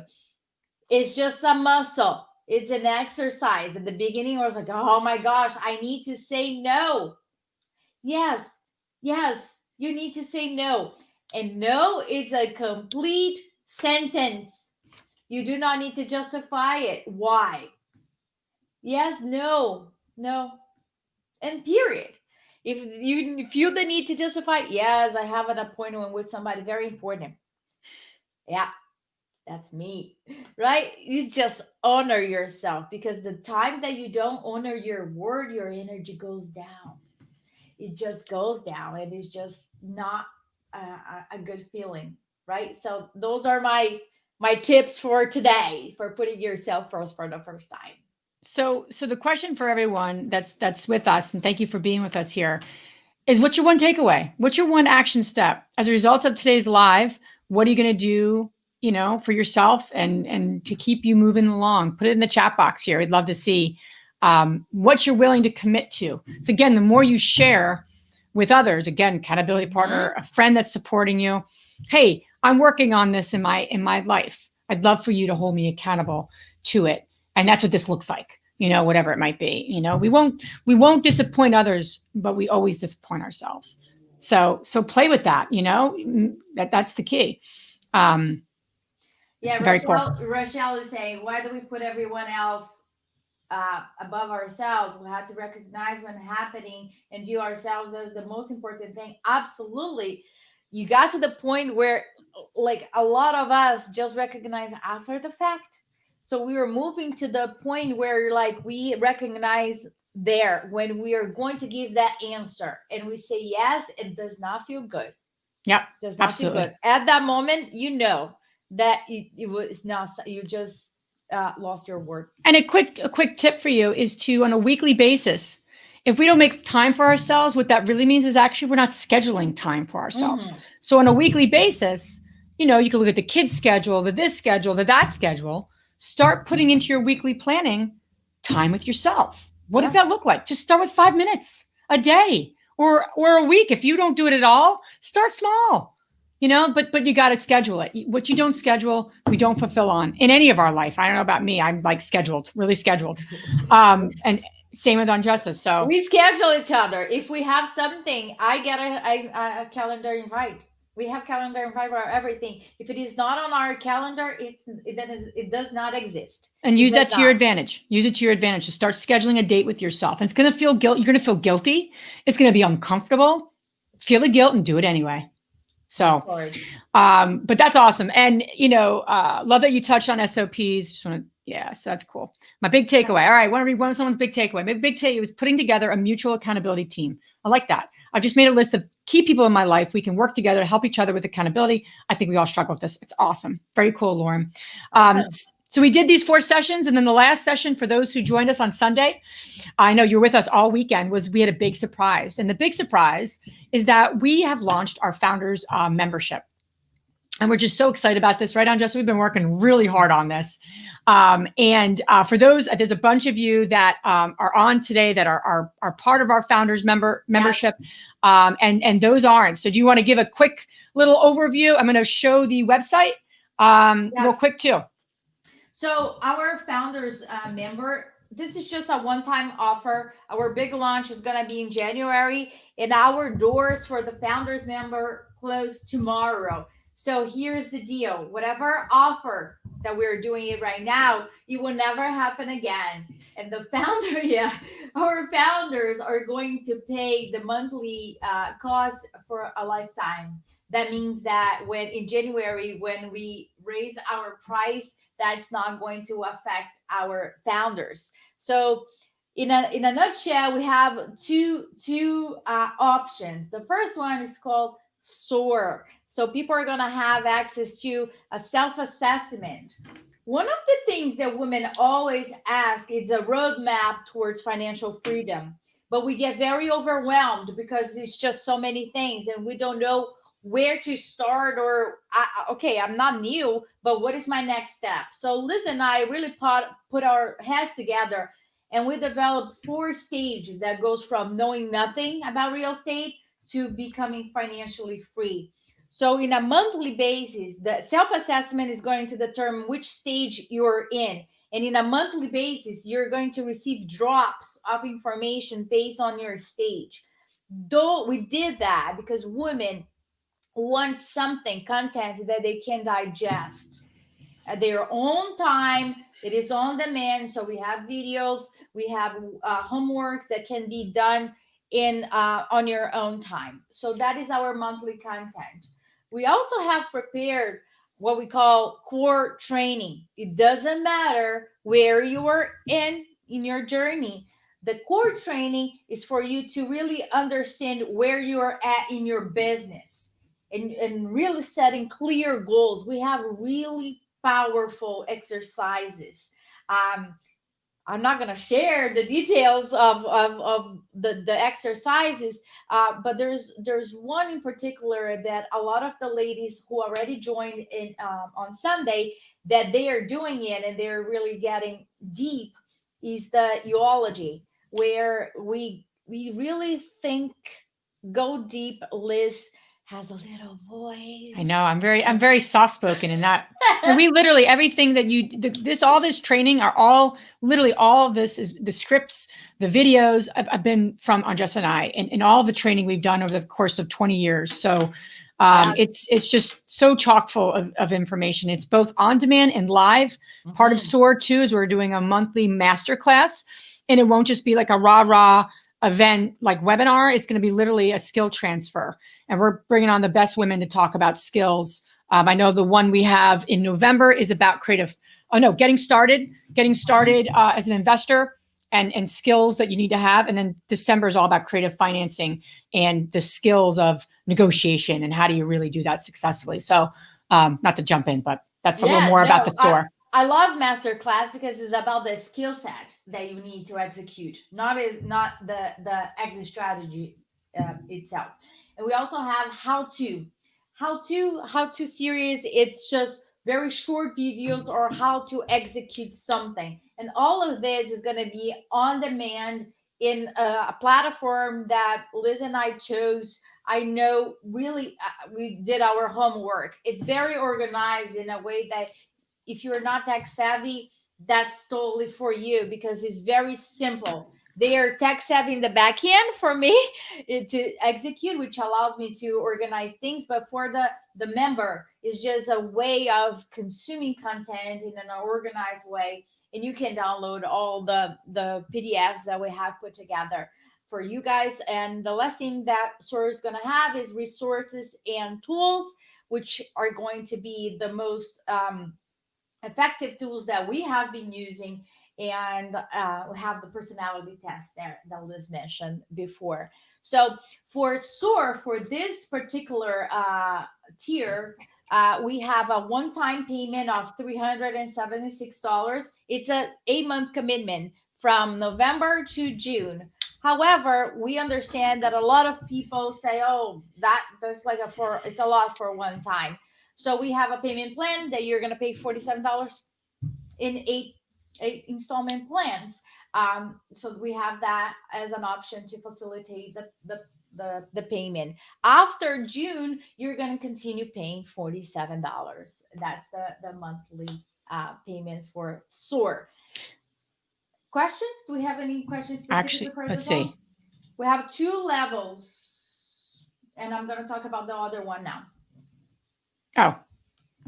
it's just a muscle. It's an exercise. At the beginning, I was like, oh my gosh, I need to say no. Yes, yes, you need to say no. And no is a complete sentence. You do not need to justify it. Why? Yes, no, no, and period. If you feel the need to justify, yes, I have an appointment with somebody very important. Yeah, that's me, right? You just honor yourself, because the time that you don't honor your word, your energy goes down. It just goes down. It is just not a good feeling, right? So those are my tips for today for putting yourself first for the first time. So the question for everyone that's with us, and thank you for being with us here, is what's your one takeaway? What's your one action step? As a result of today's live, what are you going to do, for yourself and to keep you moving along? Put it in the chat box here. We'd love to see what you're willing to commit to. So again, the more you share with others, again, accountability partner, a friend that's supporting you. Hey, I'm working on this in my life. I'd love for you to hold me accountable to it. And that's what this looks like, whatever it might be. We won't disappoint others, but we always disappoint ourselves. So play with that, that's the key. Yeah, very Rochelle is saying, why do we put everyone else above ourselves? We have to recognize when happening and view ourselves as the most important thing. Absolutely. You got to the point where, like, a lot of us just recognize after the fact. So we were moving to the point where, like, we recognize there when we are going to give that answer and we say yes, it does not feel good. Yeah, does not absolutely. feel good. At that moment, that it was not, you just lost your word. And a quick tip for you is to, on a weekly basis, if we don't make time for ourselves, what that really means is actually we're not scheduling time for ourselves. So on a weekly basis, you know, you can look at the kids' schedule, this schedule, that schedule. Start putting into your weekly planning time with yourself. What does that look like? Just start with 5 minutes a day or a week. If you don't do it at all, start small. You know, but you got to schedule it. What you don't schedule, we don't fulfill on in any of our life. I don't know about me. I'm like scheduled, really scheduled. And same with Andresa. So we schedule each other. If we have something, I get a calendar invite. We have calendar invite for everything. If it is not on our calendar, it does not exist. And use that to your advantage. Use it to your advantage to start scheduling a date with yourself. And it's going to feel guilt. You're going to feel guilty. It's going to be uncomfortable. Feel the guilt and do it anyway. So, but that's awesome. And, you know, love that you touched on SOPs. Just want to, yeah, so that's cool. My big takeaway. All right. I want to read one of someone's big takeaway. My big takeaway was putting together a mutual accountability team. I like that. I just made a list of key people in my life. We can work together to help each other with accountability. I think we all struggle with this. It's awesome. Very cool, Lauren. So we did these 4 sessions. And then the last session for those who joined us on Sunday, I know you're with us all weekend, was we had a big surprise. And the big surprise is that we have launched our founders membership. And we're just so excited about this, right, Andresa? We've been working really hard on this. For those, there's a bunch of you that are on today that are part of our founders membership, and those aren't. So do you want to give a quick little overview? I'm going to show the website real quick too. So our founders member, this is just a one-time offer. Our big launch is going to be in January, and our doors for the founders member close tomorrow. So here's the deal. Whatever offer that we're doing it right now, it will never happen again. And the our founders are going to pay the monthly cost for a lifetime. That means that when in January, when we raise our price, that's not going to affect our founders. So in a nutshell, we have two options. The first one is called SOAR. So people are going to have access to a self-assessment. One of the things that women always ask is a roadmap towards financial freedom. But we get very overwhelmed because it's just so many things and we don't know where to start or, okay, I'm not new, but what is my next step? So Liz and I really put our heads together and we developed 4 stages that goes from knowing nothing about real estate to becoming financially free. So in a monthly basis, the self-assessment is going to determine which stage you're in. And in a monthly basis, you're going to receive drops of information based on your stage. Though we did that because women want content that they can digest at their own time. It is on demand. So we have videos, we have homeworks that can be done on your own time. So that is our monthly content. We also have prepared what we call core training. It doesn't matter where you are in your journey. The core training is for you to really understand where you are at in your business and really setting clear goals. We have really powerful exercises. I'm not going to share the details of the exercises, but there's one in particular that a lot of the ladies who already joined in on Sunday that they are doing it and they're really getting deep is the eulogy, where we really go deep. Liz has a little voice. I know. I'm very soft spoken in that. And we literally, everything that all this training are all this is the scripts, the videos I've been from Andresa and I, and all the training we've done over the course of 20 years. So it's just so chock full of information. It's both on demand and live. Mm-hmm. Part of SOAR too is we're doing a monthly masterclass, and it won't just be like a rah event like webinar. It's going to be literally a skill transfer, and we're bringing on the best women to talk about skills. I know the one we have in November is about getting started as an investor and skills that you need to have. And then December is all about creative financing and the skills of negotiation and how do you really do that successfully. So not to jump in, but that's a little more about the SOAR. I love masterclass because it's about the skill set that you need to execute, not the exit strategy itself. And we also have how to series. It's just very short videos or how to execute something, and all of this is going to be on demand in a platform that Liz and I chose. I know really we did our homework. It's very organized in a way that if you're not tech savvy, that's totally for you because it's very simple. They are tech savvy in the back end for me to execute, which allows me to organize things. But for the member, it's just a way of consuming content in an organized way. And you can download all the PDFs that we have put together for you guys. And the last thing that SOAR is going to have is resources and tools, which are going to be the most effective tools that we have been using. And we have the personality test there that Liz mentioned before. So for SOAR, for this particular tier, we have a one-time payment of $376. It's a 8-month commitment from November to June. However, we understand that a lot of people say, "Oh, that's like it's a lot for one time." So we have a payment plan that you're going to pay $47 in eight installment plans. So we have that as an option to facilitate the payment. After June, you're going to continue paying $47. That's the monthly payment for SOAR. Questions? Do we have any questions specifically Actually, for let's this see. one? We have 2 levels, and I'm going to talk about the other one now.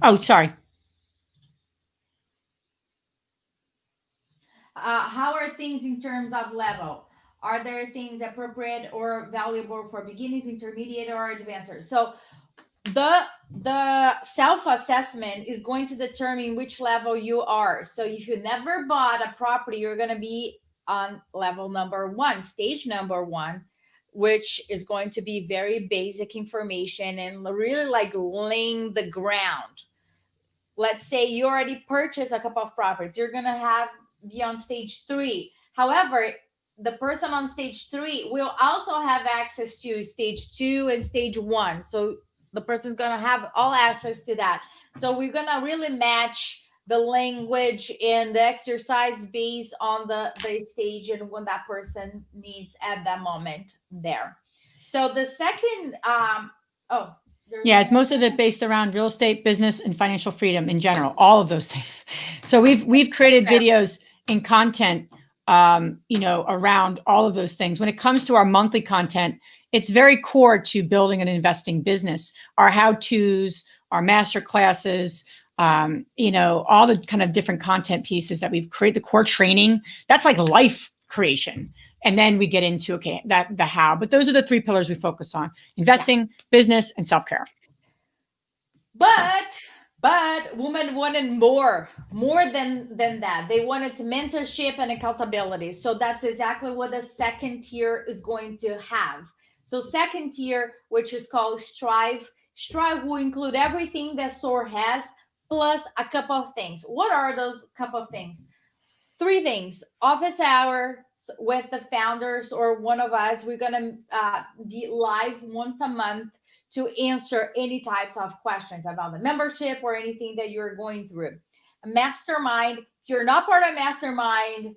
Oh, sorry. How are things in terms of level? Are there things appropriate or valuable for beginners, intermediate, or advancers? So the self-assessment is going to determine which level you are. So if you never bought a property, you're going to be on level number 1, stage number 1, which is going to be very basic information and really like laying the ground. Let's say you already purchased a couple of properties, you're going to be on stage 3. However, the person on stage 3 will also have access to stage 2 and stage 1. So the person's going to have all access to that. So we're going to really match the language and the exercise based on the stage and what that person needs at that moment there. So the second, yeah, it's most of it based around real estate, business, and financial freedom in general, all of those things. So we've created videos and content around all of those things. When it comes to our monthly content, it's very core to building an investing business. Our how-tos, our master classes, all the kind of different content pieces that we've created, the core training, that's like life creation. And then we get into, the how. But those are the 3 pillars we focus on: investing, business, and self-care. But women wanted more than that. They wanted mentorship and accountability. So that's exactly what the second tier is going to have. So second tier, which is called Strive. Strive will include everything that SOAR has, plus a couple of things. What are those couple of things? 3 things: office hour with the founders or one of us. We're going to be live once a month to answer any types of questions about the membership or anything that you're going through. A mastermind. If you're not part of mastermind,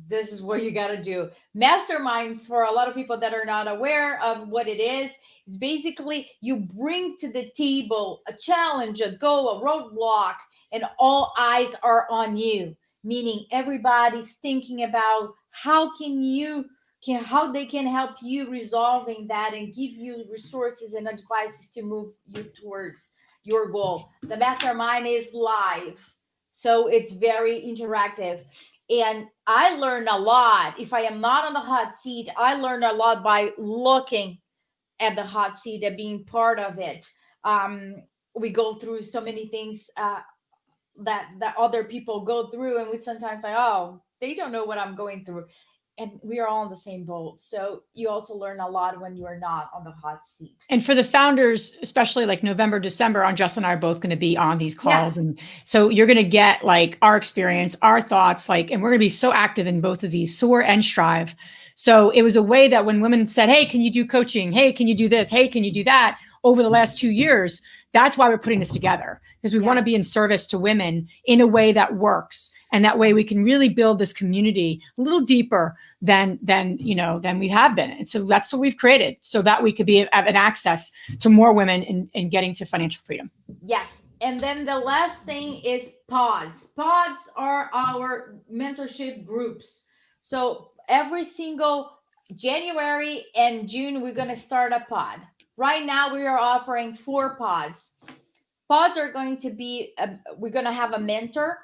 this is what you got to do. Masterminds, for a lot of people that are not aware of what it is basically you bring to the table a challenge, a goal, a roadblock, and all eyes are on you. Meaning everybody's thinking about how they can help you resolving that and give you resources and advices to move you towards your goal. The mastermind is live, so it's very interactive. And I learned a lot. If I am not on the hot seat, I learned a lot by looking at the hot seat and being part of it. We go through so many things that other people go through, and we sometimes say, "Oh, they don't know what I'm going through." we are all in the same boat. So you also learn a lot when you are not on the hot seat. And for the founders, especially like November, December, Andresa and I are both going to be on these calls. Yeah. And so you're going to get like our experience, our thoughts, like, and we're going to be so active in both of these, SOAR and Strive. So it was a way that when women said, hey, can you do coaching? Hey, can you do this? Hey, can you do that? Over the last 2 years, that's why we're putting this together, because we want to be in service to women in a way that works. And that way we can really build this community a little deeper than we have been. And so that's what we've created, so that we could have an access to more women in getting to financial freedom. Yes. And then the last thing is pods. Pods are our mentorship groups. So every single January and June, we're going to start a pod. Right now, we are offering 4 pods. Pods are going to be, we're going to have a mentor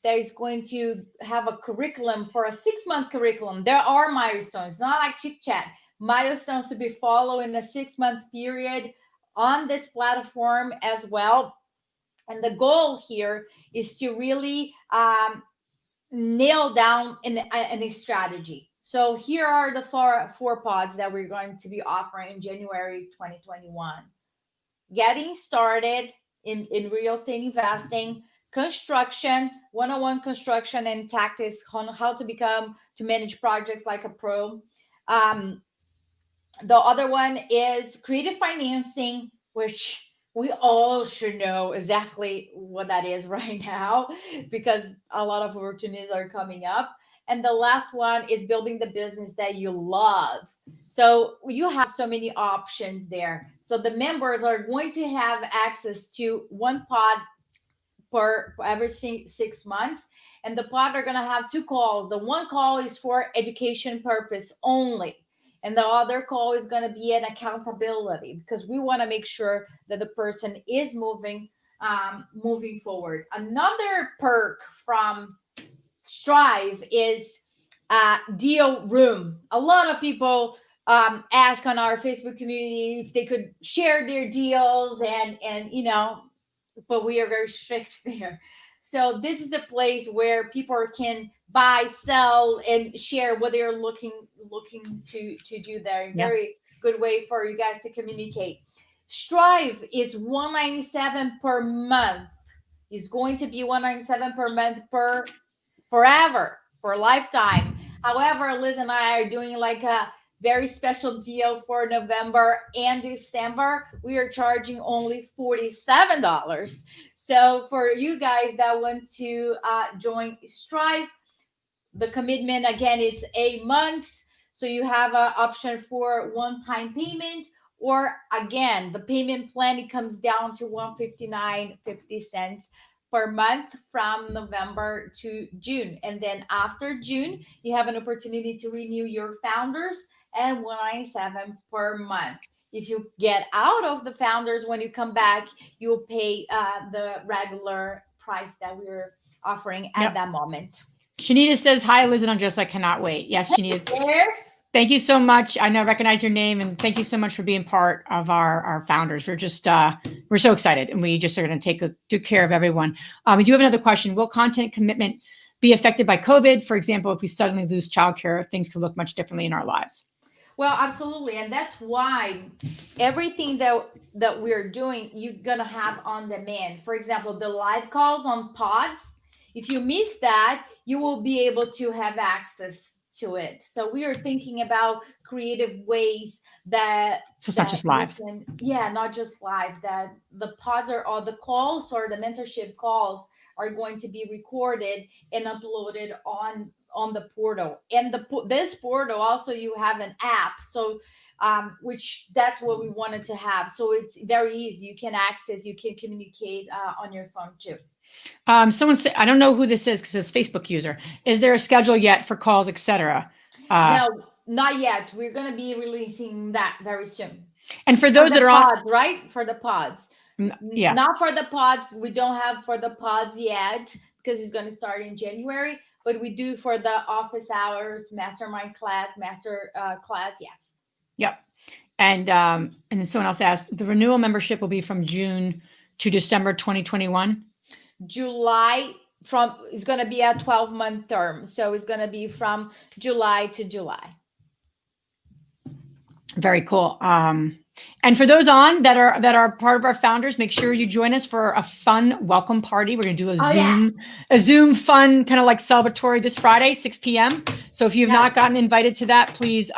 that is going to have a curriculum for a 6-month curriculum. There are milestones, not like chit chat, milestones to be followed in a 6-month period on this platform as well. And the goal here is to really nail down a strategy. So here are the four pods that we're going to be offering in January 2021. Getting started in real estate investing, construction, 101 construction and tactics on how to manage projects like a pro. The other one is creative financing, which we all should know exactly what that is right now, because a lot of opportunities are coming up. And the last one is building the business that you love. So you have so many options there. So the members are going to have access to one pod per every 6 months. And the pod are going to have 2 calls. The one call is for education purpose only. And the other call is going to be an accountability, because we want to make sure that the person is moving forward. Another perk from Strive is deal room. A lot of people ask on our Facebook community if they could share their deals, and but we are very strict there. So this is a place where people can buy, sell, and share what they're looking to do there. Very good way for you guys to communicate. Strive is $197 per month. It's going to be $197 per month forever, for a lifetime. However, Liz and I are doing like a very special deal for November and December. We are charging only $47. So for you guys that want to join Strive, the commitment, again, it's 8 months. So you have an option for one-time payment, or again, the payment plan, it comes down to $159.50 per month from November to June. And then after June, you have an opportunity to renew your founders at $197 per month. If you get out of the founders, when you come back, you'll pay the regular price that we're offering at that moment. Shanita says, hi, Liz and Andresa. I cannot wait. Yes, Shanita. Thank you so much. I know I recognize your name, and thank you so much for being part of our founders. We're just, we're so excited, and we just are going to take good care of everyone. We do have another question. Will content commitment be affected by COVID? For example, if we suddenly lose childcare, things could look much differently in our lives. Well, absolutely. And that's why everything that we're doing, you're going to have on demand. For example, the live calls on pods, if you miss that, you will be able to have access to it. So we are thinking about creative ways that it's not just live. Not just live, that the pods or the calls or the mentorship calls are going to be recorded and uploaded on the portal. And this portal also, you have an app, so which that's what we wanted to have. So it's very easy. You can access, you can communicate on your phone too. Someone said, I don't know who this is because it's a Facebook user. Is there a schedule yet for calls, etc.? No, not yet. We're going to be releasing that very soon. And for those that are pods, right? For the pods. Yeah. Not for the pods. We don't have for the pods yet, because it's going to start in January. But we do for the office hours, mastermind class, master class. Yes. Yep. And then someone else asked, the renewal membership will be from June to December 2021. July it's going to be a 12-month term. So it's going to be from July to July. Very cool. And for those on that are part of our founders, make sure you join us for a fun welcome party. We're going to do a Zoom fun kind of like celebratory this Friday, 6 p.m. So if you've not gotten invited to that, please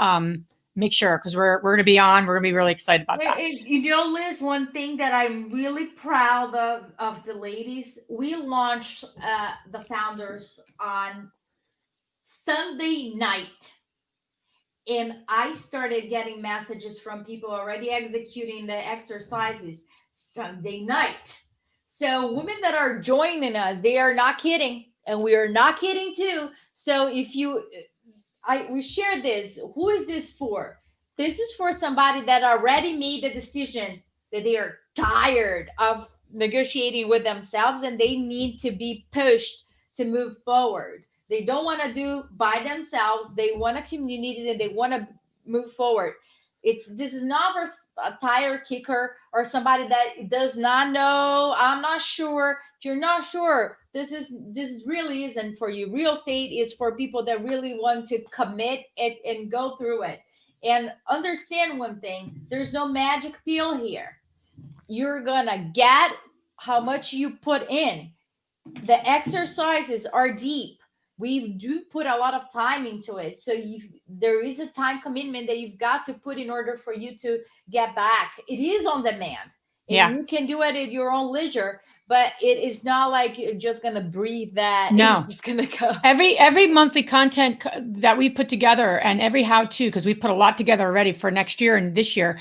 make sure, because we're going to be on. We're going to be really excited about that. You know, Liz, one thing that I'm really proud of the ladies, we launched the founders on Sunday night. And I started getting messages from people already executing the exercises Sunday night. So women that are joining us, they are not kidding. And we are not kidding too. So if we share this, who is this for? This is for somebody that already made the decision that they are tired of negotiating with themselves and they need to be pushed to move forward. They don't want to do by themselves. They want a community and they want to move forward. This is not for a tire kicker or somebody that does not know. I'm not sure. If you're not sure, this really isn't for you. Real estate is for people that really want to commit it and go through it. And understand one thing, there's no magic pill here. You're gonna get how much you put in. The exercises are deep. We do put a lot of time into it. So there is a time commitment that you've got to put in order for you to get back. It is on demand. And you can do it at your own leisure, but it is not like you're just going to breathe that. No, it's going to go. Every monthly content that we put together and every how-to, because we put a lot together already for next year and this year,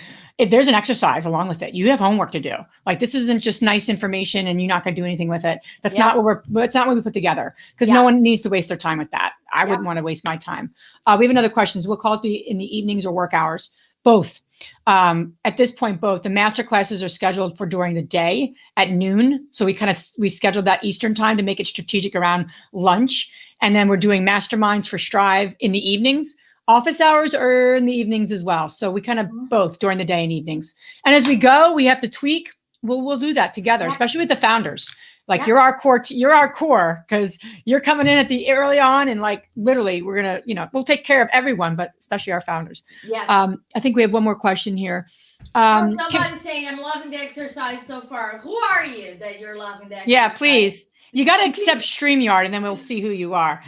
there's an exercise along with it. You have homework to do. Like, this isn't just nice information and you're not going to do anything with it. That's not what we put together, because no one needs to waste their time with that. I wouldn't want to waste my time. We have another question. Will calls be in the evenings or work hours? Both. At this point, both. The master classes are scheduled for during the day at noon. So we scheduled that Eastern time to make it strategic around lunch. And then we're doing masterminds for Strive in the evenings. Office hours are in the evenings as well. So we kind of both during the day and evenings. And as we go, we have to tweak. We'll do that together, especially with the founders. Like, you're our core, because you're coming in at the early on, and like literally we're going to, we'll take care of everyone, but especially our founders. Yeah. I think we have one more question here. Somebody saying, I'm loving the exercise so far. Who are you that you're loving the exercise? Yeah, please. You got to accept StreamYard, and then we'll see who you are.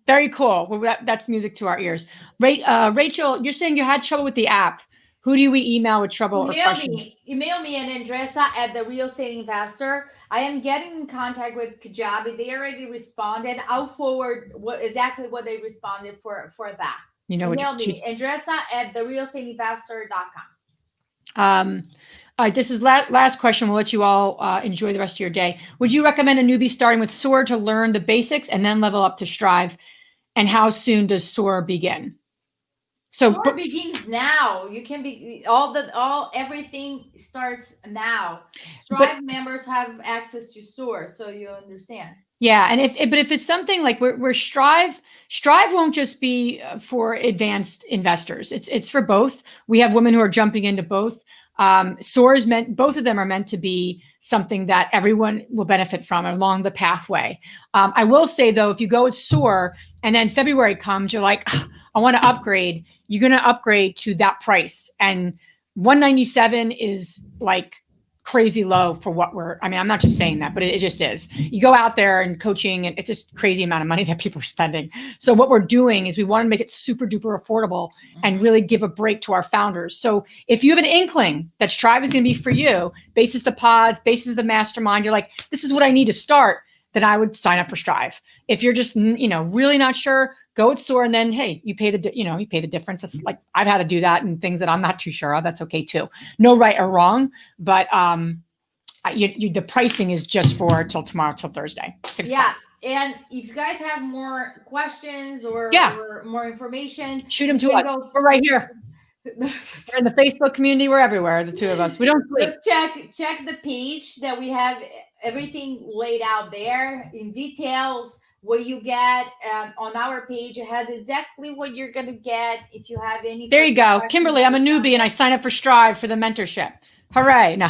Very cool. Well, that's music to our ears. Rachel, you're saying you had trouble with the app. Who do we email with trouble or questions? Email me at Andresa at the Real Estate Investor. I am getting in contact with Kajabi. They already responded. I'll forward exactly what they responded for that. Email me, Andresa at therealestateinvestor.com. This is last question. We'll let you all enjoy the rest of your day. Would you recommend a newbie starting with SOAR to learn the basics and then level up to Strive? And how soon does SOAR begin? So SOAR begins now. You can be everything starts now. Strive members have access to SOAR, so you understand. Yeah, and if it's something like we're Strive won't just be for advanced investors. It's for both. We have women who are jumping into both. SOAR both of them are meant to be something that everyone will benefit from along the pathway. I will say though, if you go with SOAR and then February comes, you're like, I want to upgrade. You're going to upgrade to that price, and 197 is like crazy low for I'm not just saying that, but it just is. You go out there and coaching, and it's just crazy amount of money that people are spending. So what we're doing is we want to make it super duper affordable and really give a break to our founders. So if you have an inkling that Strive is going to be for you, basis the pods, basis the mastermind, you're like, this is what I need to start, then I would sign up for Strive. If you're just, really not sure, go with SOAR, and then, hey, you pay the difference. That's like, I've had to do that and things that I'm not too sure of. That's okay too. No right or wrong, but the pricing is just for till tomorrow, till Thursday. 6 o'clock. And if you guys have more questions or more information, shoot them to us. We're right here. We're in the Facebook community. We're everywhere. The two of us. We don't sleep. Just check the page that we have everything laid out there in details. What you get on our page, it has exactly what you're going to get if you have any. There you go. Kimberly, I'm a newbie and I sign up for Strive for the mentorship. Hooray. No.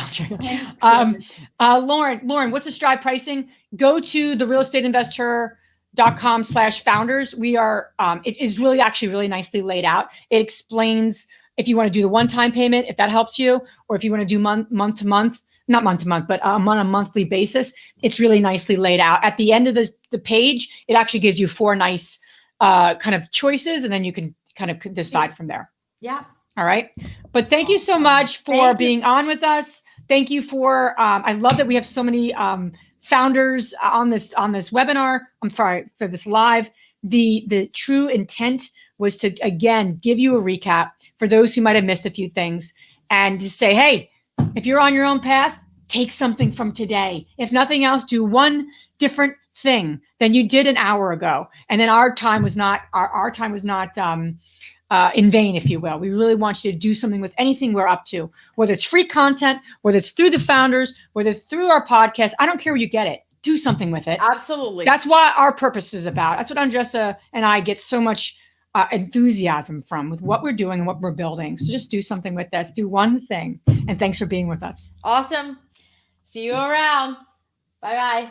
Lauren, what's the Strive pricing? Go to therealestateinvestor.com/founders. We are, it is really actually really nicely laid out. It explains if you want to do the one-time payment, if that helps you, or if you want to do month to month, not month to month, but on a monthly basis. It's really nicely laid out. At the end of the page, it actually gives you 4 nice kind of choices, and then you can kind of decide from there. Yeah. All right. But thank you so much for being on with us. Thank you for, I love that we have so many founders on this webinar. I'm sorry, for this live. The true intent was to, again, give you a recap for those who might have missed a few things, and to say, hey, if you're on your own path, take something from today. If nothing else, do one different thing than you did an hour ago. And then our time was not, in vain, if you will. We really want you to do something with anything we're up to, whether it's free content, whether it's through the founders, whether it's through our podcast. I don't care where you get it. Do something with it. Absolutely. That's what our purpose is about. That's what Andresa and I get so much enthusiasm from, with what we're doing and what we're building. So just do something with this. Do one thing. And thanks for being with us. Awesome. See you around. Bye-bye.